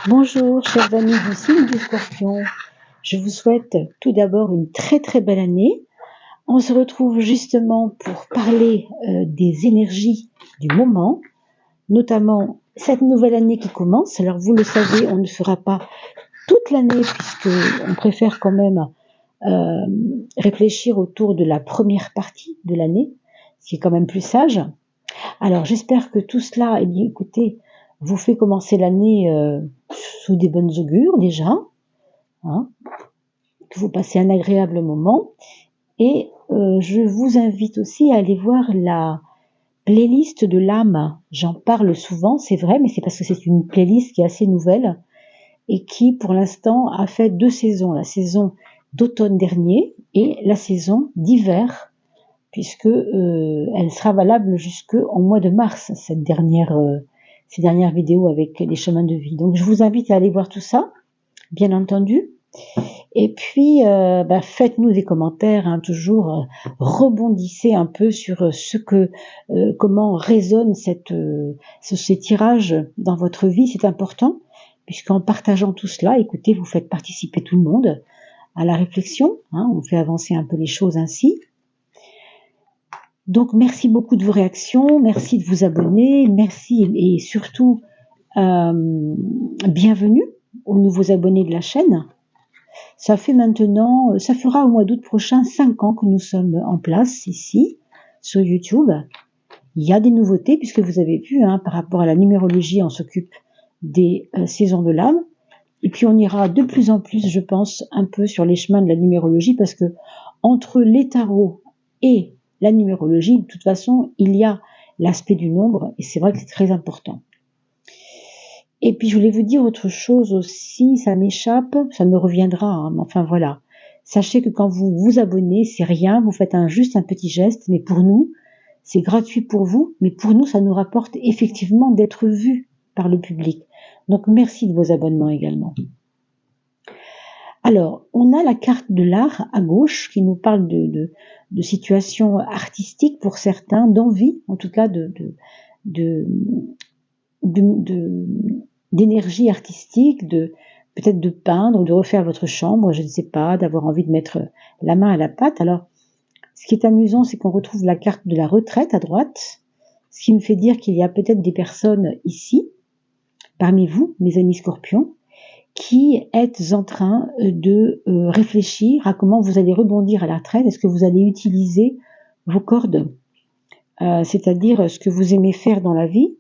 Bonjour, chers amis du signe du Scorpion. Je vous souhaite tout d'abord une très très belle année. On se retrouve justement pour parler des énergies du moment, notamment cette nouvelle année qui commence. Alors vous le savez, on ne fera pas toute l'année puisque on préfère quand même réfléchir autour de la première partie de l'année, ce qui est quand même plus sage. Alors j'espère que tout cela, eh bien écoutez, vous fait commencer l'année sous des bonnes augures déjà, hein, que vous passez un agréable moment. Et je vous invite aussi à aller voir la playlist de l'âme. J'en parle souvent, c'est vrai, mais c'est parce que c'est une playlist qui est assez nouvelle et qui, pour l'instant, a fait 2 saisons. La saison d'automne dernier et la saison d'hiver, puisque elle sera valable jusqu'au mois de mars, ces dernières vidéos avec les chemins de vie. Donc je vous invite à aller voir tout ça, bien entendu. Et puis, faites-nous des commentaires, hein, toujours rebondissez un peu sur comment résonnent ces tirages dans votre vie, c'est important, puisqu'en partageant tout cela, écoutez, vous faites participer tout le monde à la réflexion, hein, on fait avancer un peu les choses ainsi. Donc merci beaucoup de vos réactions, merci de vous abonner, merci et surtout bienvenue aux nouveaux abonnés de la chaîne. Ça fera au mois d'août prochain 5 ans que nous sommes en place ici sur YouTube. Il y a des nouveautés puisque vous avez vu, hein, par rapport à la numérologie, on s'occupe des saisons de l'âme. Et puis on ira de plus en plus, je pense, un peu sur les chemins de la numérologie parce que entre les tarots et la numérologie, de toute façon, il y a l'aspect du nombre et c'est vrai que c'est très important. Et puis je voulais vous dire autre chose aussi, ça m'échappe, ça me reviendra, hein, mais enfin voilà. Sachez que quand vous vous abonnez, c'est rien, vous faites juste un petit geste, mais pour nous, c'est gratuit pour vous, mais pour nous, ça nous rapporte effectivement d'être vus par le public. Donc merci de vos abonnements également. Alors, on a la carte de l'art à gauche qui nous parle de situations artistiques pour certains, d'envie, en tout cas d'énergie artistique, peut-être de peindre, de refaire votre chambre, je ne sais pas, d'avoir envie de mettre la main à la pâte. Alors, ce qui est amusant, c'est qu'on retrouve la carte de la retraite à droite, ce qui me fait dire qu'il y a peut-être des personnes ici, parmi vous, mes amis scorpions, qui êtes en train de réfléchir à comment vous allez rebondir à la retraite. Est-ce que vous allez utiliser vos cordes, c'est-à-dire ce que vous aimez faire dans la vie.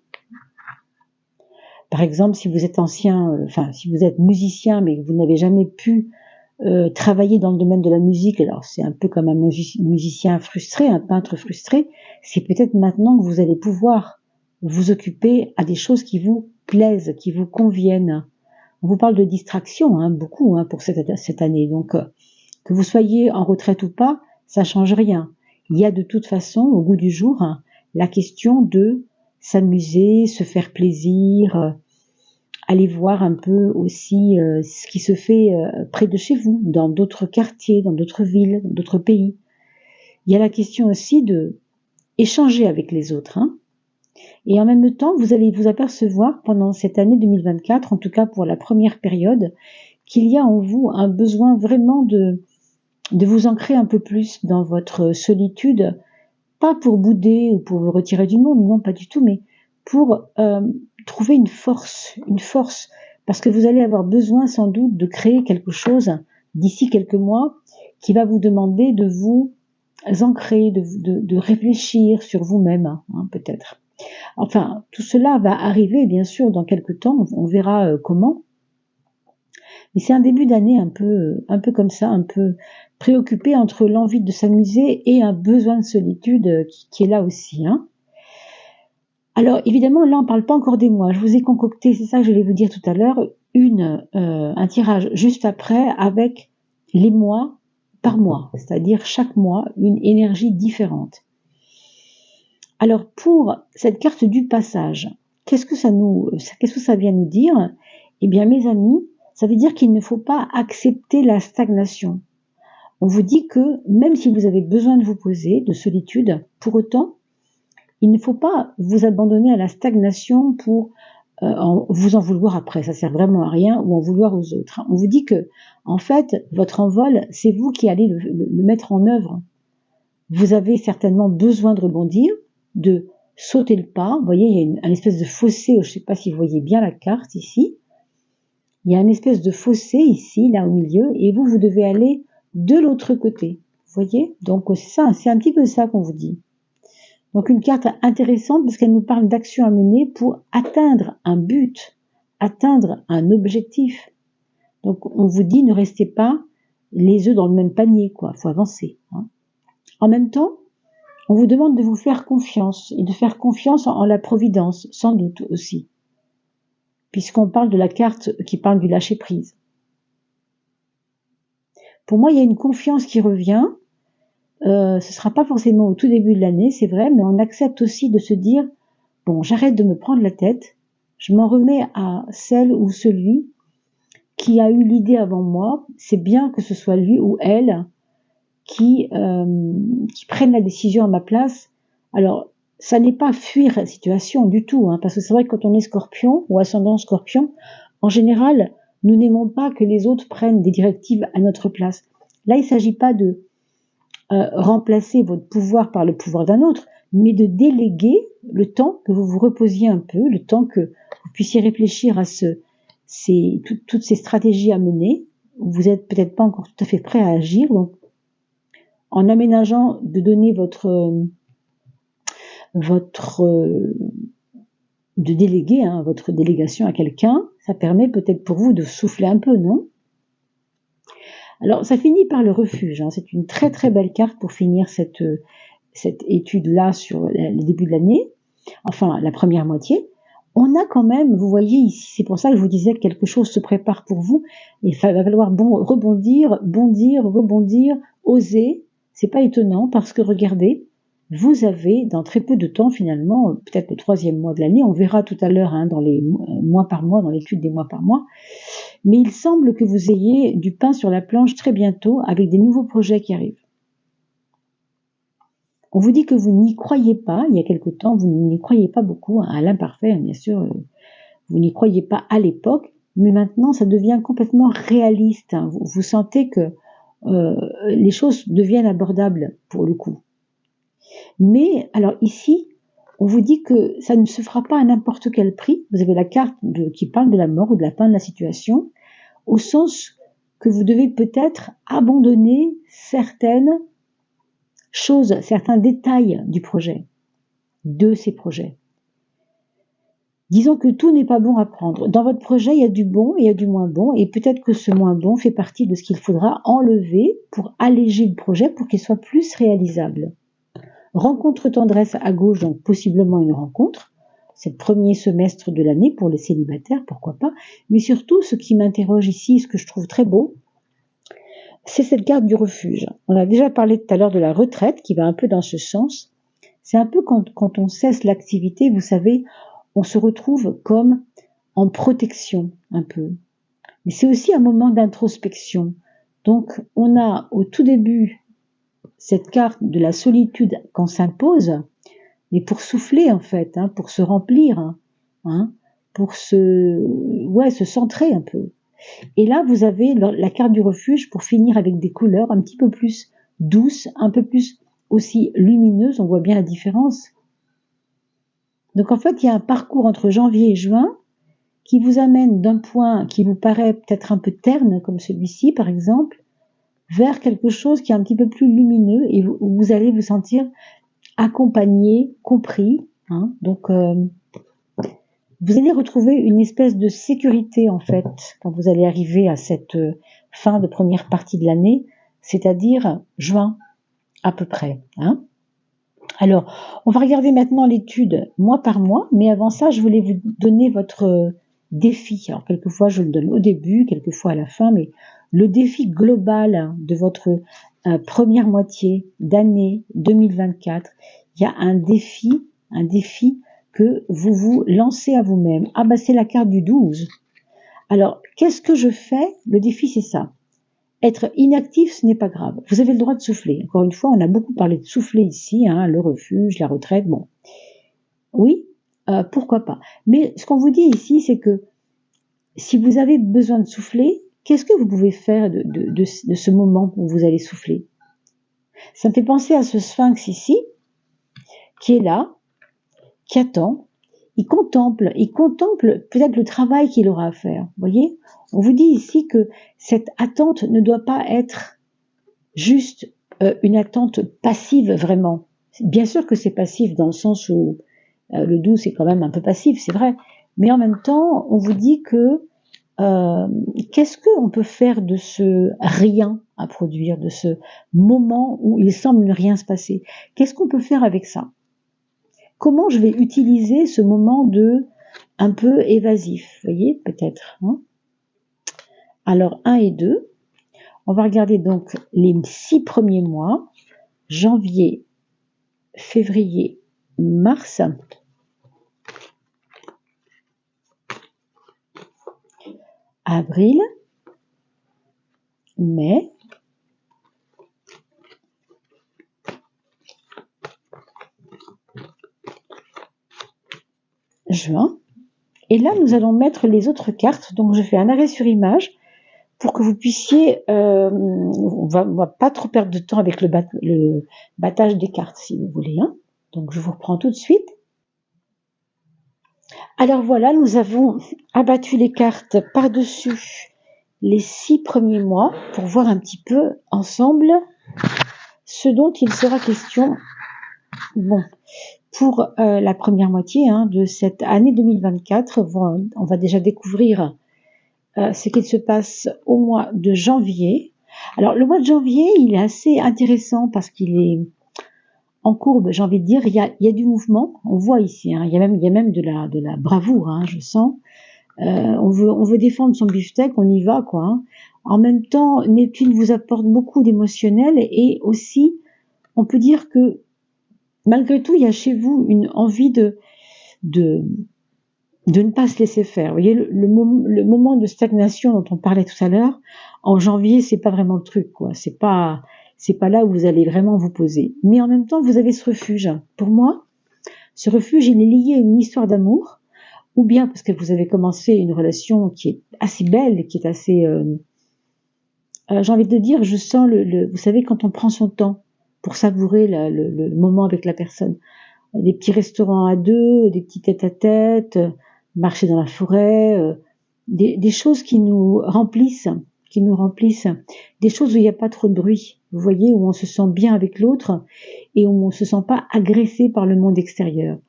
Par exemple, si vous êtes si vous êtes musicien, mais que vous n'avez jamais pu travailler dans le domaine de la musique, alors c'est un peu comme un musicien frustré, un peintre frustré, c'est peut-être maintenant que vous allez pouvoir vous occuper à des choses qui vous plaisent, qui vous conviennent. On vous parle de distraction, hein, beaucoup, hein, pour cette année. Donc, que vous soyez en retraite ou pas, ça change rien. Il y a de toute façon, au goût du jour, hein, la question de s'amuser, se faire plaisir, aller voir un peu aussi ce qui se fait près de chez vous, dans d'autres quartiers, dans d'autres villes, dans d'autres pays. Il y a la question aussi de échanger avec les autres, hein. Et en même temps, vous allez vous apercevoir pendant cette année 2024, en tout cas pour la première période, qu'il y a en vous un besoin vraiment de vous ancrer un peu plus dans votre solitude, pas pour bouder ou pour vous retirer du monde, non pas du tout, mais pour trouver une force, parce que vous allez avoir besoin sans doute de créer quelque chose d'ici quelques mois qui va vous demander de vous ancrer, de réfléchir sur vous-même, hein, peut-être. Enfin, tout cela va arriver, bien sûr, dans quelques temps, on verra comment. Mais c'est un début d'année un peu comme ça, un peu préoccupé entre l'envie de s'amuser et un besoin de solitude qui est là aussi, hein. Alors, évidemment, là, on ne parle pas encore des mois. Je vous ai concocté, c'est ça que je vais vous dire tout à l'heure, un tirage juste après avec les mois par mois, c'est-à-dire chaque mois, une énergie différente. Alors, pour cette carte du passage, qu'est-ce que ça vient nous dire? Eh bien, mes amis, ça veut dire qu'il ne faut pas accepter la stagnation. On vous dit que même si vous avez besoin de vous poser, de solitude, pour autant, il ne faut pas vous abandonner à la stagnation pour vous en vouloir après, ça sert vraiment à rien, ou en vouloir aux autres. On vous dit que, en fait, votre envol, c'est vous qui allez le mettre en œuvre. Vous avez certainement besoin de rebondir, de sauter le pas. Vous voyez, il y a une espèce de fossé, je ne sais pas si vous voyez bien la carte ici. Il y a une espèce de fossé ici, là au milieu, et vous devez aller de l'autre côté. Vous voyez? Donc c'est ça, c'est un petit peu ça qu'on vous dit. Donc une carte intéressante parce qu'elle nous parle d'actions à mener pour atteindre un but, atteindre un objectif. Donc on vous dit ne restez pas les œufs dans le même panier, quoi. Faut avancer. Hein. En même temps, on vous demande de vous faire confiance et de faire confiance en la providence, sans doute aussi, puisqu'on parle de la carte qui parle du lâcher prise. Pour moi, il y a une confiance qui revient. Ce sera pas forcément au tout début de l'année, c'est vrai, mais on accepte aussi de se dire bon, j'arrête de me prendre la tête, je m'en remets à celle ou celui qui a eu l'idée avant moi. C'est bien que ce soit lui ou elle qui prenne la décision à ma place. Alors, ça n'est pas fuir la situation du tout, hein, parce que c'est vrai que quand on est scorpion ou ascendant scorpion, en général, nous n'aimons pas que les autres prennent des directives à notre place. Là, il ne s'agit pas de remplacer votre pouvoir par le pouvoir d'un autre, mais de déléguer le temps que vous vous reposiez un peu, le temps que vous puissiez réfléchir à toutes ces stratégies à mener. Vous n'êtes peut-être pas encore tout à fait prêt à agir, donc en aménageant de donner de déléguer votre délégation à quelqu'un, ça permet peut-être pour vous de souffler un peu, non? Alors ça finit par le refuge, hein. C'est une très très belle carte pour finir cette étude-là sur le début de l'année, enfin la première moitié. On a quand même, vous voyez ici, c'est pour ça que je vous disais que quelque chose se prépare pour vous, il va falloir rebondir, bondir, rebondir, oser. C'est pas étonnant parce que regardez, vous avez dans très peu de temps finalement, peut-être le 3e mois de l'année, on verra tout à l'heure dans les mois par mois, dans l'étude des mois par mois, mais il semble que vous ayez du pain sur la planche très bientôt avec des nouveaux projets qui arrivent. On vous dit que vous n'y croyez pas, il y a quelque temps, vous n'y croyez pas beaucoup, à l'imparfait, bien sûr, vous n'y croyez pas à l'époque, mais maintenant ça devient complètement réaliste. Vous sentez que les choses deviennent abordables pour le coup. Mais alors ici, on vous dit que ça ne se fera pas à n'importe quel prix. Vous avez la carte qui parle de la mort ou de la fin de la situation, au sens que vous devez peut-être abandonner certaines choses, certains détails du projet, de ces projets. Disons que tout n'est pas bon à prendre. Dans votre projet, il y a du bon et il y a du moins bon, et peut-être que ce moins bon fait partie de ce qu'il faudra enlever pour alléger le projet, pour qu'il soit plus réalisable. Rencontre tendresse à gauche, donc possiblement une rencontre. C'est le premier semestre de l'année pour les célibataires, pourquoi pas. Mais surtout, ce qui m'interroge ici, ce que je trouve très beau, c'est cette carte du refuge. On a déjà parlé tout à l'heure de la retraite, qui va un peu dans ce sens. C'est un peu quand on cesse l'activité, vous savez, on se retrouve comme en protection, un peu. Mais c'est aussi un moment d'introspection. Donc, on a au tout début cette carte de la solitude qu'on s'impose, mais pour souffler en fait, pour se remplir, pour se centrer un peu. Et là, vous avez la carte du refuge pour finir avec des couleurs un petit peu plus douces, un peu plus aussi lumineuses, on voit bien la différence. Donc en fait, il y a un parcours entre janvier et juin qui vous amène d'un point qui vous paraît peut-être un peu terne, comme celui-ci par exemple, vers quelque chose qui est un petit peu plus lumineux et où vous allez vous sentir accompagné, compris. Donc, vous allez retrouver une espèce de sécurité en fait quand vous allez arriver à cette fin de première partie de l'année, c'est-à-dire juin à peu près. Alors, on va regarder maintenant l'étude mois par mois, mais avant ça, je voulais vous donner votre défi. Alors, quelquefois, je le donne au début, quelquefois à la fin, mais le défi global de votre première moitié d'année 2024, il y a un défi que vous vous lancez à vous-même. Ah bah c'est la carte du 12. Alors, qu'est-ce que je fais? Le défi, c'est ça. Être inactif, ce n'est pas grave. Vous avez le droit de souffler. Encore une fois, on a beaucoup parlé de souffler ici, le refuge, la retraite, bon. Oui, pourquoi pas. Mais ce qu'on vous dit ici, c'est que si vous avez besoin de souffler, qu'est-ce que vous pouvez faire de ce moment où vous allez souffler? Ça me fait penser à ce sphinx ici, qui est là, qui attend, il contemple peut-être le travail qu'il aura à faire. Vous voyez? On vous dit ici que cette attente ne doit pas être juste une attente passive vraiment. Bien sûr que c'est passif dans le sens où le doux c'est quand même un peu passif, c'est vrai. Mais en même temps, on vous dit que qu'est-ce qu'on peut faire de ce rien à produire, de ce moment où il semble ne rien se passer? Qu'est-ce qu'on peut faire avec ça? Comment je vais utiliser ce moment de un peu évasif, vous voyez, peut-être, hein? Alors, 1 et 2, on va regarder donc les 6 premiers mois, janvier, février, mars, avril, mai, juin. Et là, nous allons mettre les autres cartes. Donc, je fais un arrêt sur image pour que vous puissiez... on va pas trop perdre de temps avec le battage des cartes, si vous voulez, hein. Donc, je vous reprends tout de suite. Alors voilà, nous avons abattu les cartes par-dessus les 6 premiers mois pour voir un petit peu ensemble ce dont il sera question. Bon, pour la première moitié de cette année 2024, on va déjà découvrir ce qu'il se passe au mois de janvier. Alors le mois de janvier, il est assez intéressant parce qu'il est en courbe, j'ai envie de dire, il y a du mouvement, on voit ici, il y a même de la bravoure, je sens. On veut défendre son beefsteak, on y va, quoi, hein. En même temps, Neptune vous apporte beaucoup d'émotionnel et aussi, on peut dire que malgré tout, il y a chez vous une envie de ne pas se laisser faire. Vous voyez, le moment de stagnation dont on parlait tout à l'heure, en janvier, c'est pas vraiment le truc, quoi. C'est pas là où vous allez vraiment vous poser. Mais en même temps, vous avez ce refuge. Pour moi, ce refuge, il est lié à une histoire d'amour, ou bien parce que vous avez commencé une relation qui est assez belle, qui est assez... j'ai envie de dire, je sens vous savez, quand on prend son temps pour savourer le moment avec la personne. Des petits restaurants à deux, des petits tête-à-tête, marcher dans la forêt, des choses qui nous remplissent, des choses où il n'y a pas trop de bruit, vous voyez, où on se sent bien avec l'autre et où on ne se sent pas agressé par le monde extérieur.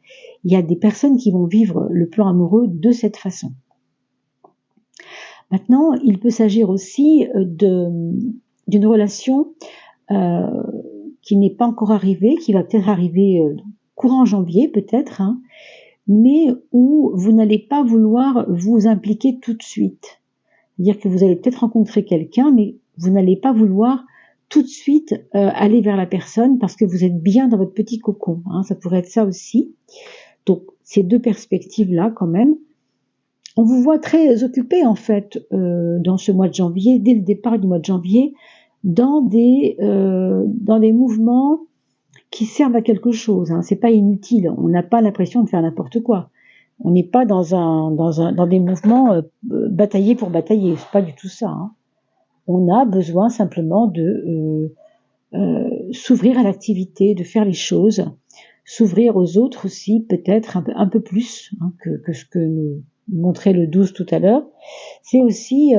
Il y a des personnes qui vont vivre le plan amoureux de cette façon. Maintenant, il peut s'agir aussi d'une relation qui n'est pas encore arrivée, qui va peut-être arriver courant janvier peut-être, mais où vous n'allez pas vouloir vous impliquer tout de suite. C'est-à-dire que vous allez peut-être rencontrer quelqu'un, mais vous n'allez pas vouloir tout de suite aller vers la personne parce que vous êtes bien dans votre petit cocon. Ça pourrait être ça aussi. Donc, ces deux perspectives-là, quand même. On vous voit très occupé, en fait, dans ce mois de janvier, dès le départ du mois de janvier, dans des mouvements qui servent à quelque chose. C'est pas inutile. On n'a pas l'impression de faire n'importe quoi. On n'est pas dans des mouvements batailler pour batailler. C'est pas du tout ça. On a besoin simplement de s'ouvrir à l'activité, de faire les choses, s'ouvrir aux autres aussi, peut-être un peu plus que ce que nous montrait le 12 tout à l'heure. C'est aussi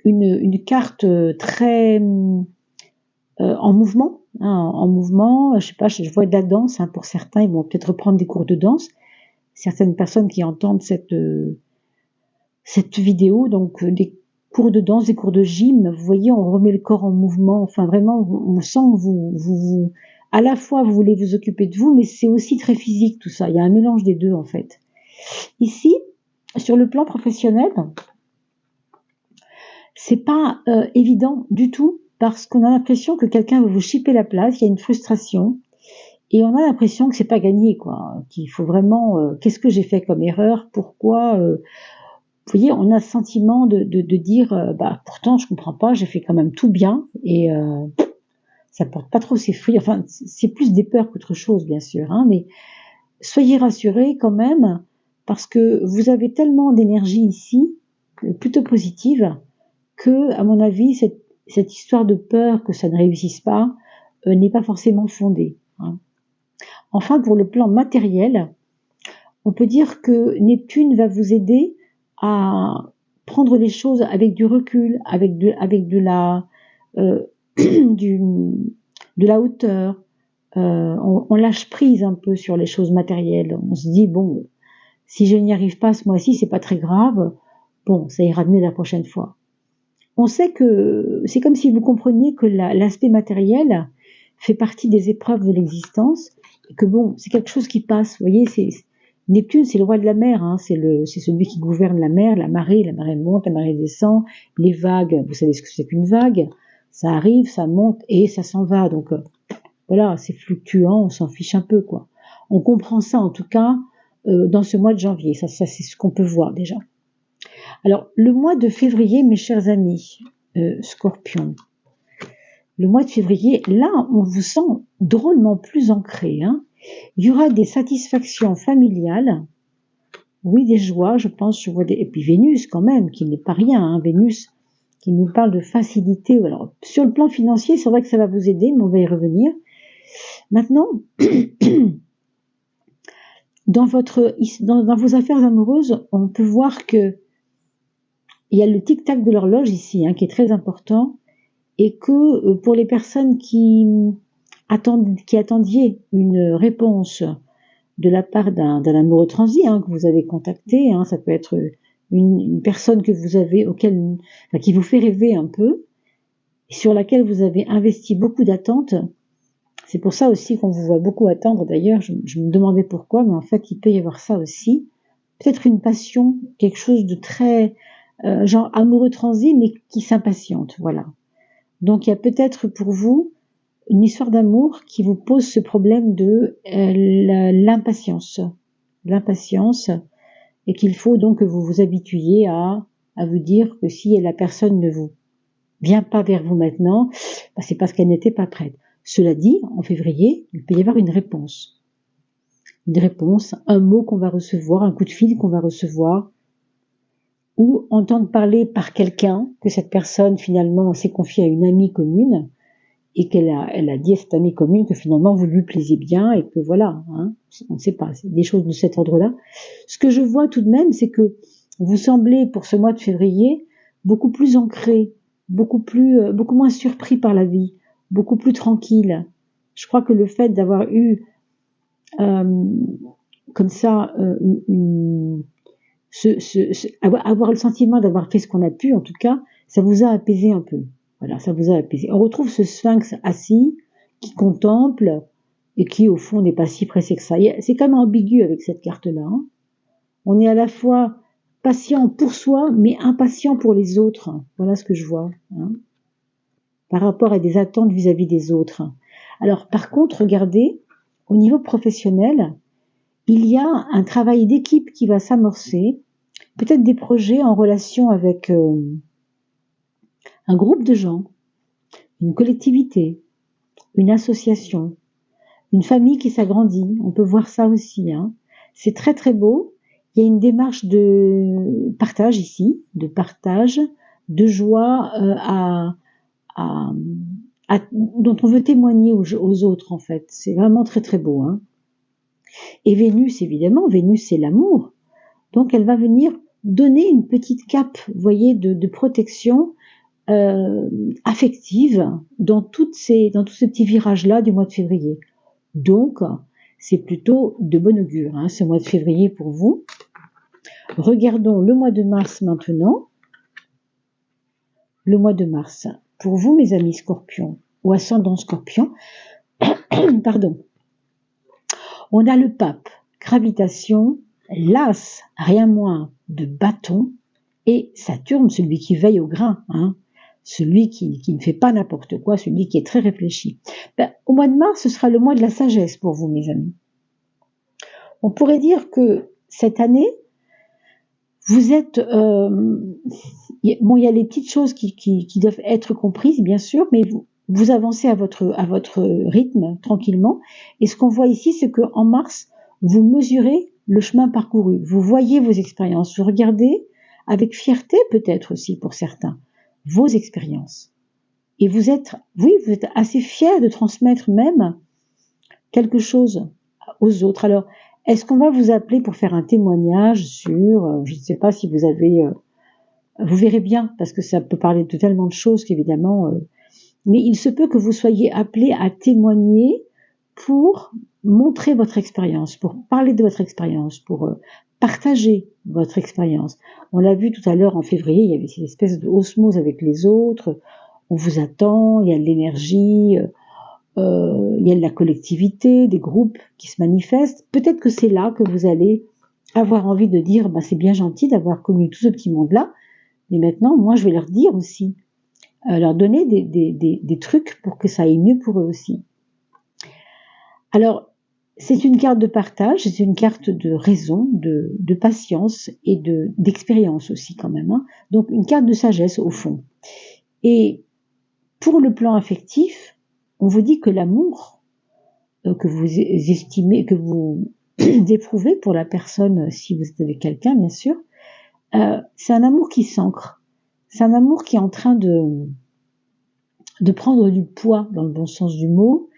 une carte très en mouvement. En mouvement, je sais pas, je vois de la danse. Pour certains, ils vont peut-être reprendre des cours de danse. Certaines personnes qui entendent cette vidéo, donc des cours de danse, des cours de gym, vous voyez, on remet le corps en mouvement. Enfin, vraiment, on sent que vous à la fois, vous voulez vous occuper de vous, mais c'est aussi très physique tout ça. Il y a un mélange des deux, en fait. Ici, sur le plan professionnel, c'est pas évident du tout parce qu'on a l'impression que quelqu'un veut vous chipper la place, il y a une frustration et on a l'impression que c'est pas gagné, quoi. Qu'il faut vraiment, qu'est-ce que j'ai fait comme erreur, pourquoi, vous voyez, on a le sentiment de dire, pourtant je comprends pas, j'ai fait quand même tout bien et ça porte pas trop ses fruits. Enfin, c'est plus des peurs qu'autre chose, bien sûr, mais soyez rassurés quand même, parce que vous avez tellement d'énergie ici, plutôt positive, que, à mon avis, cette histoire de peur que ça ne réussisse pas n'est pas forcément fondée, hein. Enfin, pour le plan matériel, on peut dire que Neptune va vous aider à prendre les choses avec du recul, avec de la du, de la hauteur. On lâche prise un peu sur les choses matérielles. On se dit bon, si je n'y arrive pas ce mois-ci, c'est pas très grave. Bon, ça ira mieux la prochaine fois. On sait que c'est comme si vous compreniez que l'aspect matériel fait partie des épreuves de l'existence et que bon, c'est quelque chose qui passe. Vous voyez, Neptune, c'est le roi de la mer, hein, c'est celui qui gouverne la mer monte, la marée descend, les vagues, vous savez ce que c'est qu'une vague, ça arrive, ça monte et ça s'en va. Donc voilà, c'est fluctuant, on s'en fiche un peu, quoi. On comprend ça en tout cas dans ce mois de janvier, ça c'est ce qu'on peut voir déjà. Alors, le mois de février, mes chers amis, Scorpion, le mois de février, là, on vous sent drôlement plus ancré, hein. Il y aura des satisfactions familiales, oui, des joies, je pense, et puis Vénus quand même, qui n'est pas rien, hein, Vénus, qui nous parle de facilité. Alors, sur le plan financier, c'est vrai que ça va vous aider, mais on va y revenir. Maintenant, dans vos affaires amoureuses, on peut voir que il y a le tic-tac de l'horloge ici, hein, qui est très important, et que pour les personnes qui attendiez une réponse de la part d'un amoureux transi, hein, que vous avez contacté, hein, ça peut être une personne que vous avez qui vous fait rêver un peu, et sur laquelle vous avez investi beaucoup d'attentes. C'est pour ça aussi qu'on vous voit beaucoup attendre. D'ailleurs, je me demandais pourquoi, mais en fait, il peut y avoir ça aussi. Peut-être une passion, quelque chose de très genre amoureux transi, mais qui s'impatiente, voilà. Donc il y a peut-être pour vous une histoire d'amour qui vous pose ce problème de l'impatience, et qu'il faut donc que vous vous habituiez à vous dire que si la personne ne vous vient pas vers vous maintenant, c'est parce qu'elle n'était pas prête. Cela dit, en février, il peut y avoir une réponse, un mot qu'on va recevoir, un coup de fil qu'on va recevoir, ou entendre parler par quelqu'un que cette personne finalement s'est confiée à une amie commune et qu'elle a dit à cette amie commune que finalement vous lui plaisiez bien et que voilà, hein, on ne sait pas, c'est des choses de cet ordre-là. Ce que je vois tout de même, c'est que vous semblez pour ce mois de février beaucoup plus ancré, beaucoup moins surpris par la vie, beaucoup plus tranquille. Je crois que le fait d'avoir eu comme ça avoir le sentiment d'avoir fait ce qu'on a pu, en tout cas, ça vous a apaisé un peu. Voilà, ça vous a apaisé. On retrouve ce sphinx assis, qui contemple, et qui, au fond, n'est pas si pressé que ça. C'est quand même ambigu avec cette carte-là, hein. On est à la fois patient pour soi, mais impatient pour les autres. Voilà ce que je vois, hein, par rapport à des attentes vis-à-vis des autres. Alors, par contre, regardez, au niveau professionnel, il y a un travail d'équipe qui va s'amorcer, peut-être des projets en relation avec un groupe de gens, une collectivité, une association, une famille qui s'agrandit. On peut voir ça aussi, hein. C'est très très beau. Il y a une démarche de partage ici, de joie dont on veut témoigner aux autres en fait. C'est vraiment très très beau, hein. Et Vénus, évidemment, Vénus c'est l'amour. Donc elle va venir donner une petite cape, vous voyez, de protection affective dans tous ces petits virages-là du mois de février. Donc, c'est plutôt de bon augure, hein, ce mois de février pour vous. Regardons le mois de mars maintenant. Le mois de mars, pour vous, mes amis Scorpions, ou ascendant Scorpion, pardon. On a le pape, gravitation, l'as, rien moins de bâton, et Saturne, celui qui veille au grain, hein, celui qui ne fait pas n'importe quoi, celui qui est très réfléchi. Au mois de mars, ce sera le mois de la sagesse pour vous, mes amis. On pourrait dire que cette année, vous êtes... il y a les petites choses qui doivent être comprises, bien sûr, mais vous avancez à votre rythme, tranquillement. Et ce qu'on voit ici, c'est qu'en mars, vous mesurez le chemin parcouru, vous voyez vos expériences, vous regardez avec fierté peut-être aussi pour certains, vos expériences. Et vous êtes assez fiers de transmettre même quelque chose aux autres. Alors, est-ce qu'on va vous appeler pour faire un témoignage sur, je ne sais pas si vous avez, vous verrez bien, parce que ça peut parler de tellement de choses qu'évidemment, mais il se peut que vous soyez appelé à témoigner pour montrer votre expérience, pour parler de votre expérience, pour partager votre expérience. On l'a vu tout à l'heure en février, il y avait cette espèce de osmose avec les autres, on vous attend, il y a de l'énergie, il y a de la collectivité, des groupes qui se manifestent. Peut-être que c'est là que vous allez avoir envie de dire, bah, c'est bien gentil d'avoir connu tout ce petit monde-là, mais maintenant, moi, je vais leur dire aussi, leur donner des trucs pour que ça aille mieux pour eux aussi. Alors, c'est une carte de partage, c'est une carte de raison, de patience et d'expérience aussi quand même. Hein. Donc, une carte de sagesse au fond. Et pour le plan affectif, on vous dit que l'amour que vous estimez, que vous éprouvez pour la personne, si vous êtes avec quelqu'un, bien sûr, c'est un amour qui s'ancre. C'est un amour qui est en train de prendre du poids, dans le bon sens du mot.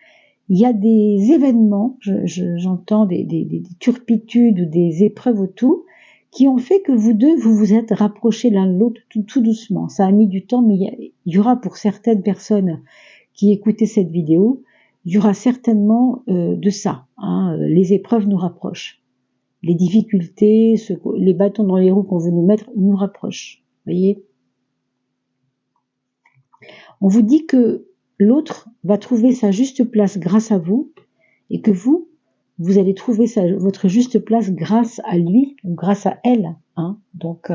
Il y a des événements, j'entends des turpitudes ou des épreuves autour, qui ont fait que vous deux, vous vous êtes rapprochés l'un de l'autre tout doucement. Ça a mis du temps, mais il y aura pour certaines personnes qui écoutaient cette vidéo, il y aura certainement de ça. Hein, les épreuves nous rapprochent. Les difficultés, les bâtons dans les roues qu'on veut nous mettre, nous rapprochent. Vous voyez ? On vous dit que l'autre va trouver sa juste place grâce à vous et que vous allez trouver votre juste place grâce à lui ou grâce à elle. Hein. Donc,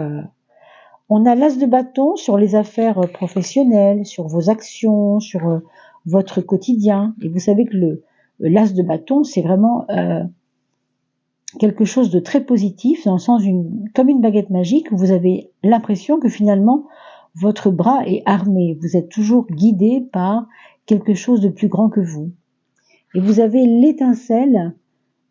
on a l'as de bâton sur les affaires professionnelles, sur vos actions, sur votre quotidien. Et vous savez que l'as de bâton, c'est vraiment quelque chose de très positif, dans le sens comme une baguette magique, où vous avez l'impression que finalement, votre bras est armé. Vous êtes toujours guidé par quelque chose de plus grand que vous. Et vous avez l'étincelle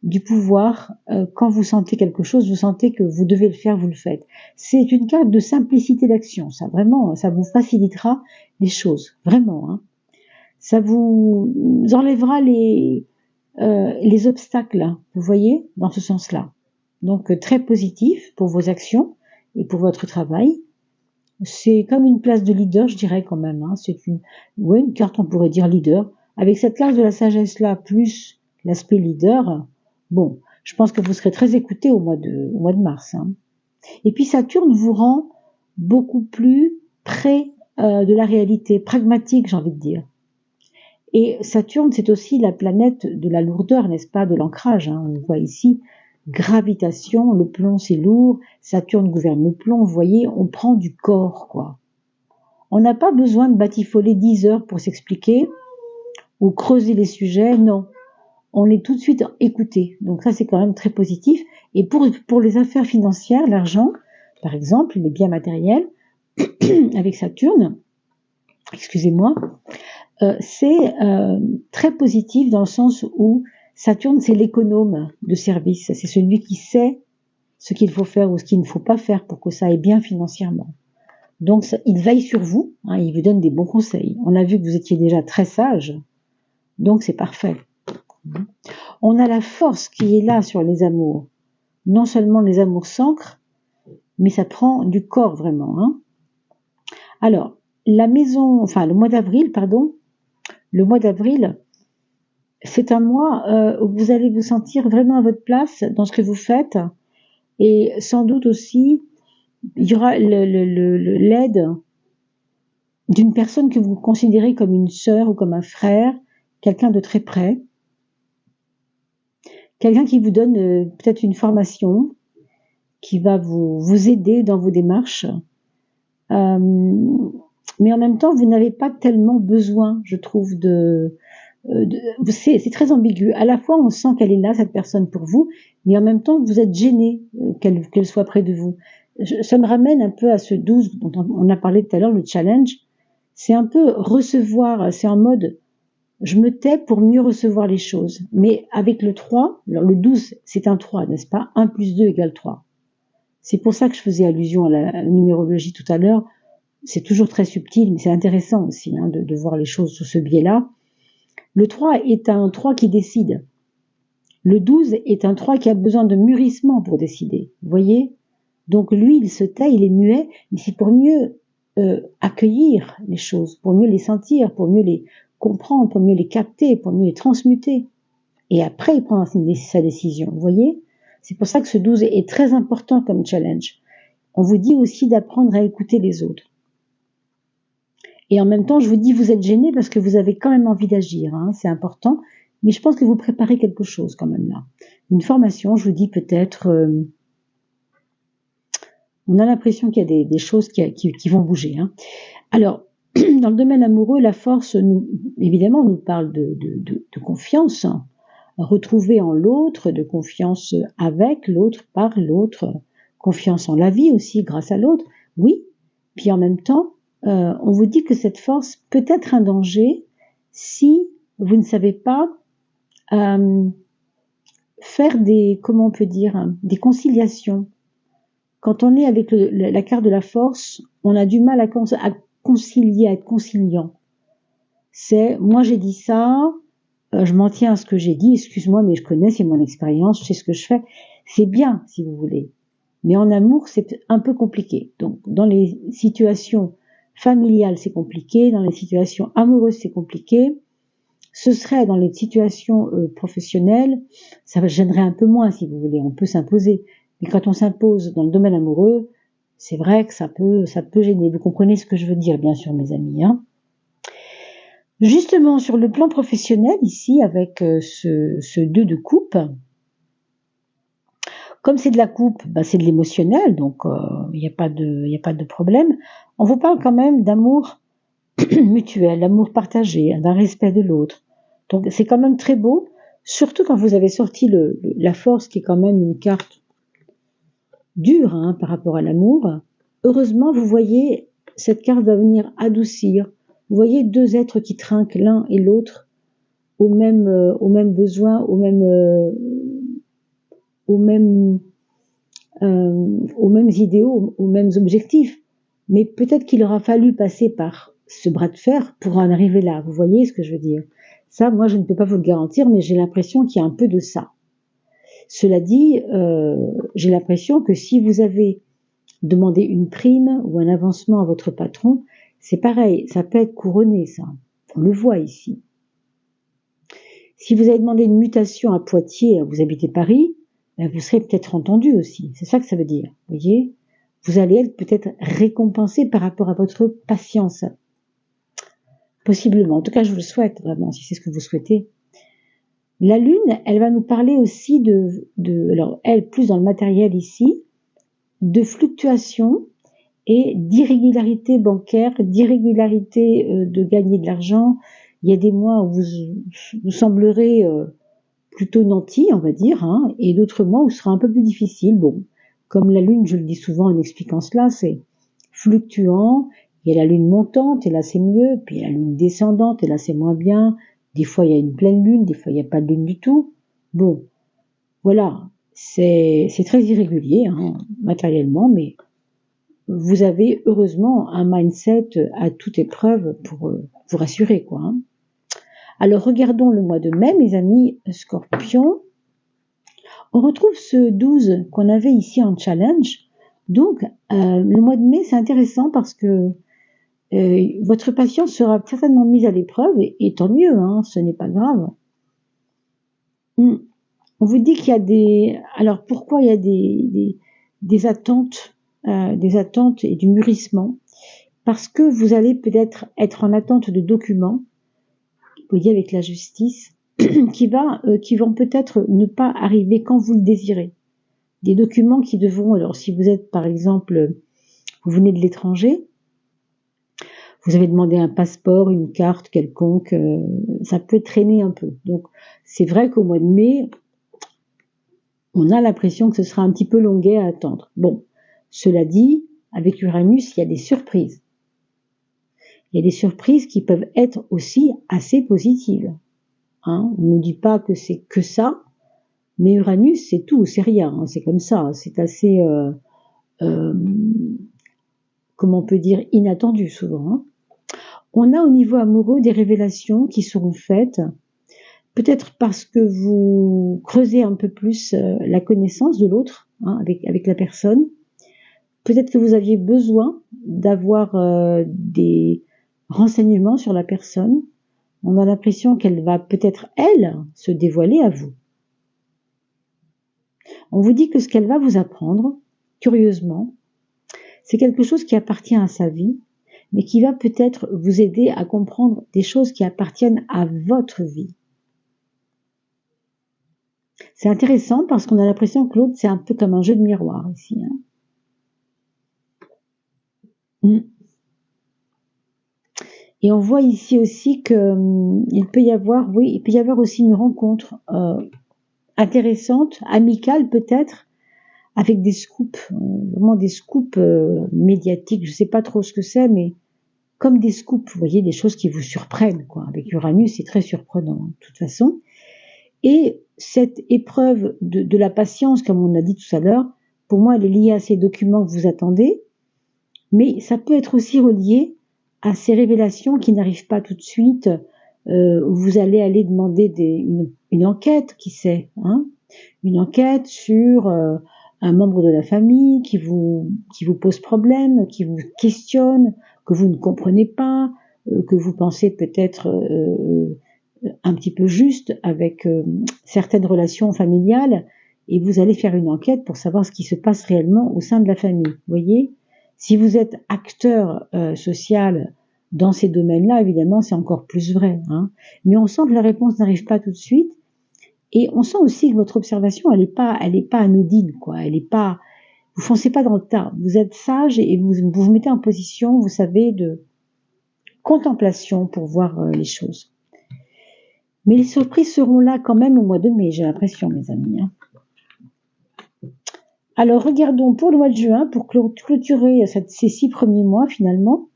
du pouvoir. Quand vous sentez quelque chose, vous sentez que vous devez le faire, vous le faites. C'est une carte de simplicité d'action. Ça, vraiment, ça vous facilitera les choses. Vraiment. Hein. Ça vous enlèvera les obstacles, vous voyez, dans ce sens-là. Donc, très positif pour vos actions et pour votre travail. C'est comme une place de leader, je dirais quand même. Hein. C'est une carte, on pourrait dire leader. Avec cette carte de la sagesse-là, plus l'aspect leader, bon, je pense que vous serez très écouté au mois de mars. Hein. Et puis Saturne vous rend beaucoup plus près de la réalité, pragmatique, j'ai envie de dire. Et Saturne, c'est aussi la planète de la lourdeur, n'est-ce pas, de l'ancrage. Hein. On voit ici gravitation, le plomb c'est lourd, Saturne gouverne le plomb, vous voyez, on prend du corps, quoi. On n'a pas besoin de batifoler 10 heures pour s'expliquer ou creuser les sujets, non. On est tout de suite écouté. Donc ça, c'est quand même très positif. Et pour les affaires financières, l'argent, par exemple, les biens matériels, avec Saturne, excusez-moi, c'est très positif dans le sens où Saturne, c'est l'économe de service. C'est celui qui sait ce qu'il faut faire ou ce qu'il ne faut pas faire pour que ça aille bien financièrement. Donc, il veille sur vous, hein, il vous donne des bons conseils. On a vu que vous étiez déjà très sage, donc c'est parfait. On a la force qui est là sur les amours. Non seulement les amours s'ancrent, mais ça prend du corps vraiment. Hein. Alors, le mois d'avril, c'est un mois où vous allez vous sentir vraiment à votre place dans ce que vous faites. Et sans doute aussi, il y aura l'aide d'une personne que vous considérez comme une sœur ou comme un frère, quelqu'un de très près, quelqu'un qui vous donne peut-être une formation, qui va vous aider dans vos démarches. Mais en même temps, vous n'avez pas tellement besoin, je trouve, c'est très ambigu. À la fois, on sent qu'elle est là, cette personne, pour vous, mais en même temps, vous êtes gêné qu'elle soit près de vous. Ça me ramène un peu à ce 12 dont on a parlé tout à l'heure, le challenge. C'est un peu recevoir, c'est en mode Je me tais pour mieux recevoir les choses. Mais avec le 3, alors le 12, c'est un 3, n'est-ce pas? 1 plus 2 égale 3. C'est pour ça que je faisais allusion à la numérologie tout à l'heure. C'est toujours très subtil, mais c'est intéressant aussi de voir les choses sous ce biais-là. Le 3 est un 3 qui décide. Le 12 est un 3 qui a besoin de mûrissement pour décider. Vous voyez? Donc lui, il se tait, il est muet, mais c'est pour mieux accueillir les choses, pour mieux les sentir, pour mieux les comprendre, pour mieux les capter, pour mieux les transmuter. Et après, il prend sa décision. Vous voyez? C'est pour ça que ce 12 est très important comme challenge. On vous dit aussi d'apprendre à écouter les autres. Et en même temps, je vous dis, vous êtes gêné parce que vous avez quand même envie d'agir, c'est important. Mais je pense que vous préparez quelque chose quand même là. Une formation, je vous dis peut-être... on a l'impression qu'il y a des choses qui vont bouger. Alors, dans le domaine amoureux, la force, évidemment, nous parle de confiance, retrouvée en l'autre, de confiance avec l'autre, par l'autre, confiance en la vie aussi, grâce à l'autre, oui. Puis en même temps, on vous dit que cette force peut être un danger si vous ne savez pas faire comment on peut dire, des conciliations. Quand on est avec la carte de la force, on a du mal à concilier, à être conciliant. C'est, moi j'ai dit ça, je m'en tiens à ce que j'ai dit, excuse-moi, mais je connais, c'est mon expérience, je sais ce que je fais. C'est bien, si vous voulez. Mais en amour, c'est un peu compliqué. Donc, dans les situations familiales, c'est compliqué. Dans les situations amoureuses, c'est compliqué. Ce serait dans les situations professionnelles, ça gênerait un peu moins, si vous voulez. On peut s'imposer. Mais quand on s'impose dans le domaine amoureux, c'est vrai que ça peut gêner. Vous comprenez ce que je veux dire, bien sûr, mes amis. Justement, sur le plan professionnel, ici, avec ce 2 de coupe, comme c'est de la coupe, c'est de l'émotionnel, donc il n'y a pas de problème. On vous parle quand même d'amour mutuel, d'amour partagé, d'un respect de l'autre. Donc c'est quand même très beau, surtout quand vous avez sorti la force, qui est quand même une carte dure par rapport à l'amour. Heureusement, vous voyez, cette carte va venir adoucir. Vous voyez 2 êtres qui trinquent l'un et l'autre aux mêmes besoins, aux mêmes idéaux, aux mêmes objectifs. Mais peut-être qu'il aura fallu passer par ce bras de fer pour en arriver là. Vous voyez ce que je veux dire? Ça, moi, je ne peux pas vous le garantir, mais j'ai l'impression qu'il y a un peu de ça. Cela dit, j'ai l'impression que si vous avez demandé une prime ou un avancement à votre patron, c'est pareil, ça peut être couronné, ça. On le voit ici. Si vous avez demandé une mutation à Poitiers, vous habitez Paris, vous serez peut-être entendu aussi. C'est ça que ça veut dire. Vous voyez? Vous allez être peut-être récompensé par rapport à votre patience. Possiblement. En tout cas, je vous le souhaite vraiment, si c'est ce que vous souhaitez. La Lune, elle va nous parler aussi alors elle, plus dans le matériel ici, de fluctuations et d'irrégularité bancaire, d'irrégularité de gagner de l'argent. Il y a des mois où vous semblerez plutôt nanti, on va dire, et d'autres mois où ce sera un peu plus difficile. Bon, comme la Lune, je le dis souvent en expliquant cela, c'est fluctuant. Il y a la Lune montante, et là c'est mieux, puis il y a la Lune descendante, et là c'est moins bien. Des fois il y a une pleine Lune, des fois il n'y a pas de Lune du tout. Bon, voilà, c'est très irrégulier, matériellement, mais vous avez heureusement un mindset à toute épreuve pour vous rassurer, quoi. Alors regardons le mois de mai, mes amis Scorpions. On retrouve ce 12 qu'on avait ici en challenge. Donc le mois de mai, c'est intéressant parce que votre patience sera certainement mise à l'épreuve, et tant mieux, ce n'est pas grave. On vous dit qu'il y a alors pourquoi il y a des attentes et du mûrissement? Parce que vous allez peut-être être en attente de documents, vous voyez, avec la justice, qui vont peut-être ne pas arriver quand vous le désirez. Des documents qui devront, alors si vous êtes par exemple, vous venez de l'étranger, vous avez demandé un passeport, une carte quelconque, ça peut traîner un peu. Donc c'est vrai qu'au mois de mai, on a l'impression que ce sera un petit peu longuet à attendre. Bon, cela dit, avec Uranus, il y a des surprises. Il y a des surprises qui peuvent être aussi assez positives. Hein. On ne dit pas que c'est que ça, mais Uranus, c'est tout, c'est rien. Hein. C'est comme ça, c'est assez, euh, comment on peut dire, inattendu souvent. Hein. On a au niveau amoureux des révélations qui seront faites, peut-être parce que vous creusez un peu plus la connaissance de l'autre, hein, avec la personne. Peut-être que vous aviez besoin d'avoir des renseignements sur la personne. On a l'impression qu'elle va peut-être, elle, se dévoiler à vous. On vous dit que ce qu'elle va vous apprendre, curieusement, c'est quelque chose qui appartient à sa vie, mais qui va peut-être vous aider à comprendre des choses qui appartiennent à votre vie. C'est intéressant parce qu'on a l'impression que l'autre, c'est un peu comme un jeu de miroir ici. Hein. Et on voit ici aussi que il peut y avoir aussi une rencontre intéressante, amicale peut-être, avec des scoops, vraiment des scoops médiatiques. Je ne sais pas trop ce que c'est, mais comme des scoops, vous voyez, des choses qui vous surprennent, quoi. Avec Uranus, c'est très surprenant, hein, de toute façon. Et cette épreuve de la patience, comme on a dit tout à l'heure, pour moi, elle est liée à ces documents que vous attendez, mais ça peut être aussi relié à ces révélations qui n'arrivent pas tout de suite, où vous allez aller demander une enquête, qui sait, hein, une enquête sur un membre de la famille qui vous pose problème, qui vous questionne, que vous ne comprenez pas, que vous pensez peut-être un petit peu juste avec certaines relations familiales, et vous allez faire une enquête pour savoir ce qui se passe réellement au sein de la famille. Vous voyez, si vous êtes acteur social dans ces domaines-là, évidemment, c'est encore plus vrai. Hein. Mais on sent que la réponse n'arrive pas tout de suite, et on sent aussi que votre observation, elle est pas anodine, quoi. Elle est pas, vous foncez pas dans le tas. Vous êtes sage et vous mettez en position, vous savez, de contemplation pour voir les choses. Mais les surprises seront là quand même au mois de mai, j'ai l'impression, mes amis. Hein. Alors, regardons pour le mois de juin, pour clôturer ces 6 premiers mois, finalement,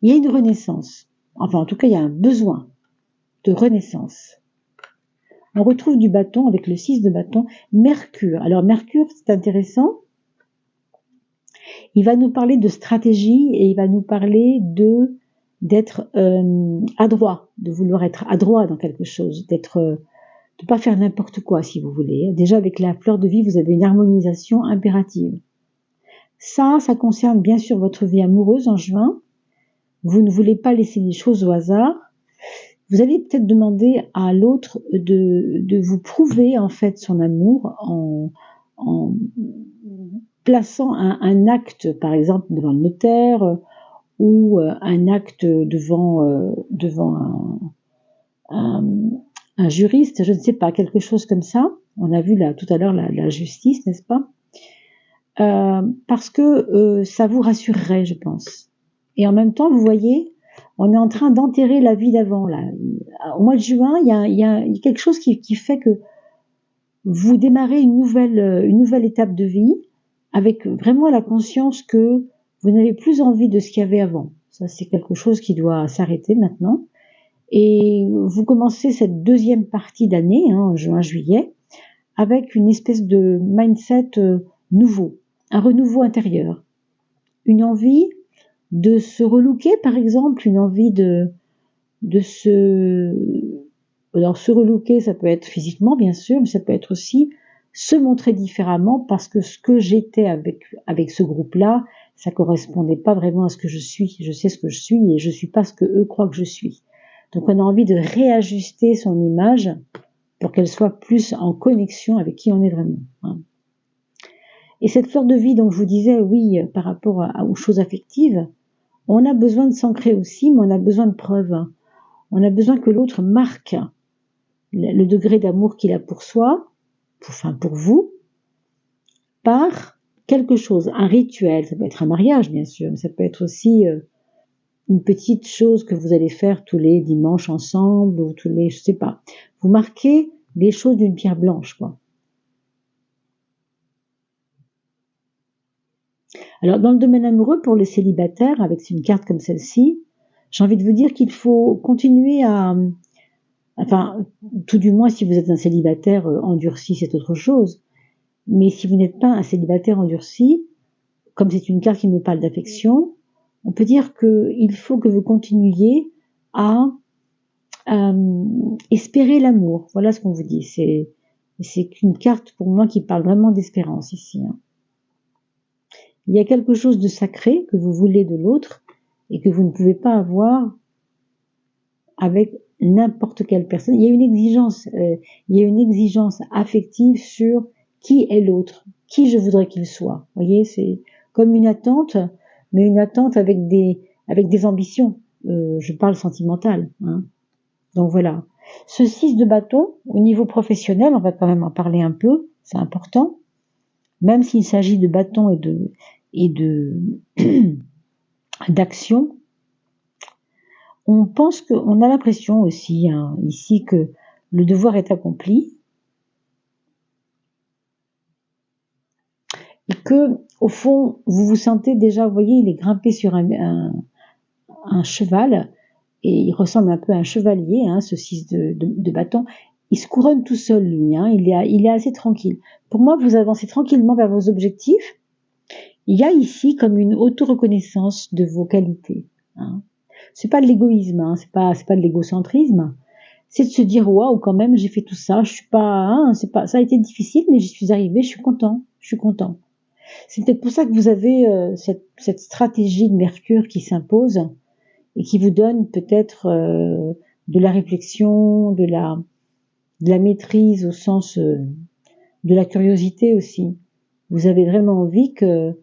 il y a une renaissance. Enfin, en tout cas, il y a un besoin de renaissance. On retrouve du bâton avec le 6 de bâton, Mercure. Alors, Mercure, c'est intéressant. Il va nous parler de stratégie et il va nous parler d'être adroit, de vouloir être adroit dans quelque chose, de pas faire n'importe quoi si vous voulez. Déjà avec la fleur de vie, vous avez une harmonisation impérative. Ça concerne bien sûr votre vie amoureuse en juin. Vous ne voulez pas laisser les choses au hasard. Vous allez peut-être demander à l'autre de vous prouver en fait son amour en plaçant un acte, par exemple, devant le notaire ou un acte devant un juriste, je ne sais pas, quelque chose comme ça. On a vu là tout à l'heure la justice, n'est-ce pas? Parce que ça vous rassurerait, je pense. Et en même temps, vous voyez, on est en train d'enterrer la vie d'avant. Là. Au mois de juin, il y a quelque chose qui fait que vous démarrez une nouvelle étape de vie avec vraiment la conscience que vous n'avez plus envie de ce qu'il y avait avant. Ça, c'est quelque chose qui doit s'arrêter maintenant. Et vous commencez cette deuxième partie d'année, hein, juin-juillet, avec une espèce de mindset nouveau, un renouveau intérieur, une envie de se relooker, par exemple, une envie de se... Alors, se relooker, ça peut être physiquement, bien sûr, mais ça peut être aussi se montrer différemment parce que ce que j'étais avec ce groupe-là, ça correspondait pas vraiment à ce que je suis. Je sais ce que je suis et je suis pas ce que eux croient que je suis. Donc, on a envie de réajuster son image pour qu'elle soit plus en connexion avec qui on est vraiment. Hein. Et cette fleur de vie dont je vous disais, oui, par rapport aux choses affectives, on a besoin de s'ancrer aussi, mais on a besoin de preuves. On a besoin que l'autre marque le degré d'amour qu'il a pour soi, pour vous, par quelque chose, un rituel. Ça peut être un mariage, bien sûr, mais ça peut être aussi une petite chose que vous allez faire tous les dimanches ensemble, ou tous les, je sais pas. Vous marquez les choses d'une pierre blanche, quoi. Alors, dans le domaine amoureux, pour les célibataires, avec une carte comme celle-ci, J'ai envie de vous dire qu'il faut continuer enfin, tout du moins si vous êtes un célibataire endurci, c'est autre chose. Mais si vous n'êtes pas un célibataire endurci, comme c'est une carte qui nous parle d'affection, on peut dire qu'il faut que vous continuiez à espérer l'amour. Voilà ce qu'on vous dit. C'est une carte pour moi qui parle vraiment d'espérance ici. Hein. Il y a quelque chose de sacré que vous voulez de l'autre et que vous ne pouvez pas avoir avec n'importe quelle personne. Il y a une exigence affective sur qui est l'autre, qui je voudrais qu'il soit. Vous voyez, c'est comme une attente, mais une attente avec des ambitions. Je parle sentimentale. Hein. Donc voilà. Ce 6 de bâton, au niveau professionnel, on va quand même en parler un peu, c'est important. Même s'il s'agit de bâton et d'action, on pense qu'on a l'impression aussi, hein, ici, que le devoir est accompli et que, au fond, vous vous sentez déjà, vous voyez, il est grimpé sur un cheval et il ressemble un peu à un chevalier, hein, ce 6 de bâton. Il se couronne tout seul, lui, hein, il est assez tranquille. Pour moi, vous avancez tranquillement vers vos objectifs. Il y a ici comme une auto-reconnaissance de vos qualités. Hein. C'est pas de l'égoïsme, hein, c'est pas de l'égocentrisme. C'est de se dire waouh, quand même, j'ai fait tout ça. Je suis pas, hein, ça a été difficile, mais j'y suis arrivée. Je suis content. C'est peut-être pour ça que vous avez cette stratégie de Mercure qui s'impose et qui vous donne peut-être de la réflexion, de la maîtrise au sens de la curiosité aussi. Vous avez vraiment envie de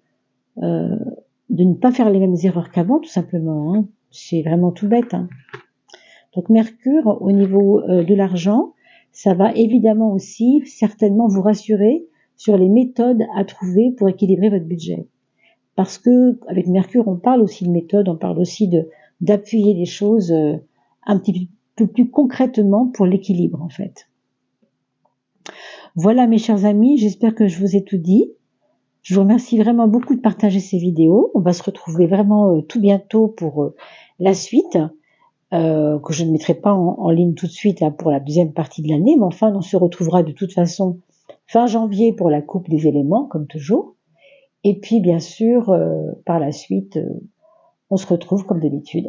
ne pas faire les mêmes erreurs qu'avant, tout simplement. Hein. C'est vraiment tout bête. Hein. Donc Mercure, au niveau de l'argent, ça va évidemment aussi certainement vous rassurer sur les méthodes à trouver pour équilibrer votre budget. Parce que avec Mercure, on parle aussi de méthode, on parle aussi d'appuyer les choses un petit peu plus concrètement pour l'équilibre en fait. Voilà mes chers amis, j'espère que je vous ai tout dit. Je vous remercie vraiment beaucoup de partager ces vidéos. On va se retrouver vraiment tout bientôt pour la suite, que je ne mettrai pas en ligne tout de suite là, pour la deuxième partie de l'année, mais enfin on se retrouvera de toute façon fin janvier pour la coupe des éléments, comme toujours. Et puis bien sûr, par la suite, on se retrouve comme d'habitude,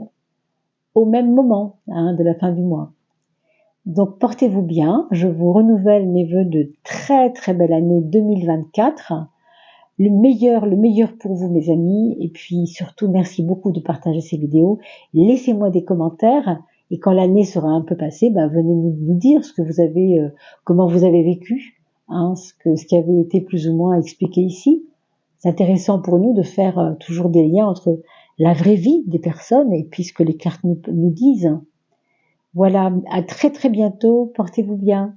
au même moment hein, de la fin du mois. Donc portez-vous bien, je vous renouvelle mes vœux de très très belle année 2024. Le meilleur pour vous mes amis, et puis surtout merci beaucoup de partager ces vidéos, laissez-moi des commentaires, et quand l'année sera un peu passée, venez nous dire ce que vous avez, comment vous avez vécu, hein, ce qui avait été plus ou moins expliqué ici. C'est intéressant pour nous de faire toujours des liens entre la vraie vie des personnes et puis ce que les cartes nous disent. Voilà, à très très bientôt, portez-vous bien.